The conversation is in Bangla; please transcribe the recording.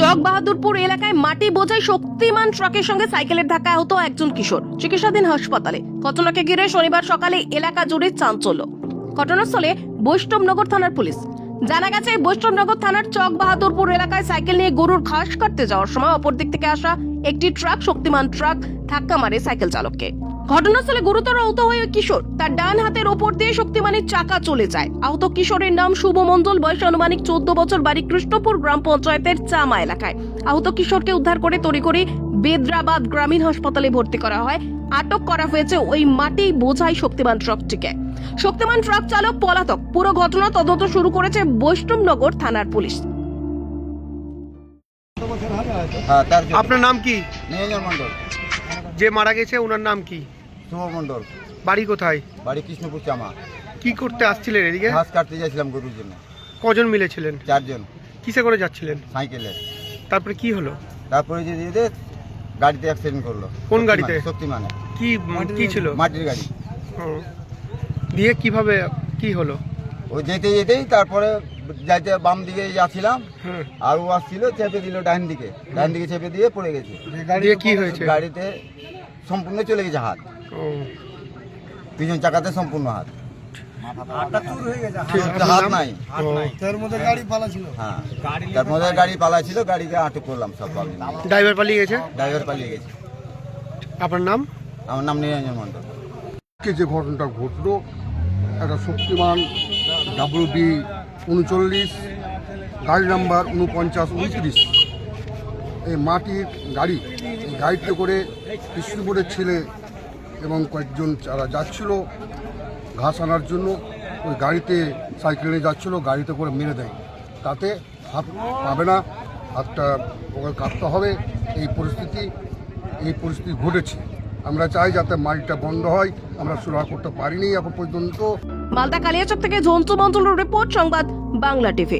চক বাহাদুরপুর এলাকায় মাটি বোঝাই শক্তিমান ট্রাকের সঙ্গে সাইকেলের ধাক্কায় আহত একজন কিশোর, চিকিৎসাধীন হাসপাতালে। ঘটনাকে ঘিরে শনিবার সকালে এলাকা জুড়ে চাঞ্চল্য। ঘটনাস্থলে বৈষ্ণবনগর থানার পুলিশ। জানা গেছে, বৈষ্ণবনগর থানার চক বাহাদুরপুর এলাকায় সাইকেল নিয়ে গরুর ঘাস কাটতে যাওয়ার সময় অপর দিক থেকে আসা একটি ট্রাক শক্তিমান ট্রাক ধাক্কা মারে সাইকেল চালককে। ঘটনাস্থলে গুরুতর আহত হয়ে কিশোর, তার ডান হাতের ওপর দিয়ে শক্তিমানের চাকা চলে যায়। আহত কিশোরের নাম শুভ মণ্ডল, বয়স আনুমানিক 14 বছর, বাড়ি কৃষ্ণপুর গ্রাম পঞ্চায়েতের চামা এলাকায়। আহত কিশোরকে উদ্ধার করে তড়িঘড়ি বেদরাবাদ গ্রামীণ হাসপাতালে ভর্তি করা হয়। আটক করা হয়েছে ওই মাটি বোঝাই শক্তিমান ট্রাকটিকে। শক্তিমান ট্রাক চালক পলাতক। পুরো ঘটনা তদন্ত শুরু করেছে বৈষ্ণবনগর থানার পুলিশ। আপনার নাম কি? নিরঞ্জন মন্ডল। যে মারা গেছে ওনার নাম কি? শুভ মন্ডল। বাড়ি কোথায়? বাড়ি কৃষ্ণপুর চামা। কি করতে আসছিলেন এদিকে? ঘাস কাটতে যাচ্ছিলাম গরুর জন্য। কজন মিলেছিলেন? 4 জন। কিসে করে যাচ্ছিলেন? সাইকেলে। তারপরে কি হলো? তারপরে যে গাড়িতে অ্যাক্সিডেন্ট করলো। কোন গাড়িতে? শক্তিমানে। কি ছিল? মাটির গাড়ি। দিয়ে কিভাবে কি হলো? ওই যেতেই তারপরে যাইতে বাম দিকে যাচ্ছিলাম, হ্যাঁ। আর ও আসছিল, চেপে দিল ডান দিকে চেপে দিয়ে পড়ে গেছে। দিয়ে কি হয়েছে? গাড়িতে সম্পূর্ণ চলে গেছে হাত, ও, পিছন চাকাতে সম্পূর্ণ হাত। ঠিক, হাত নাম? নাই। ও, তার মধ্যে গাড়ি পালা ছিল। হ্যাঁ, তার মধ্যে গাড়ি পালা ছিল, গাড়িকে আটক করলাম সব। ড্রাইভার পালিয়ে গেছে? ড্রাইভার পালিয়ে গেছে। আপনার নাম? আমার নাম নিরঞ্জন মন্ডল। যে ঘটনাটা ঘটলো, একটা শক্তিমান WD 39, গাড়ি নাম্বার 4929, এই মাটির গাড়ি। এই গাড়িতে করে কৃষ্ণপুরের ছেলে এবং কয়েকজন যারা যাচ্ছিল ঘাস আনার জন্য, ওই গাড়িতে সাইকেল নিয়ে যাচ্ছিলো, গাড়িতে করে মেরে দেয়। তাতে হাত পাবে না, হাতটা ওকে কাটতে হবে। এই পরিস্থিতি ঘটেছে। আমরা চাই যাতে মাটিটা বন্ধ হয়। আমরা সুরাহা করতে পারিনি এখন পর্যন্ত। মালদা কালিয়াচক থেকে ঝন্টু মণ্ডলের রিপোর্ট, সংবাদ বাংলা টিভি।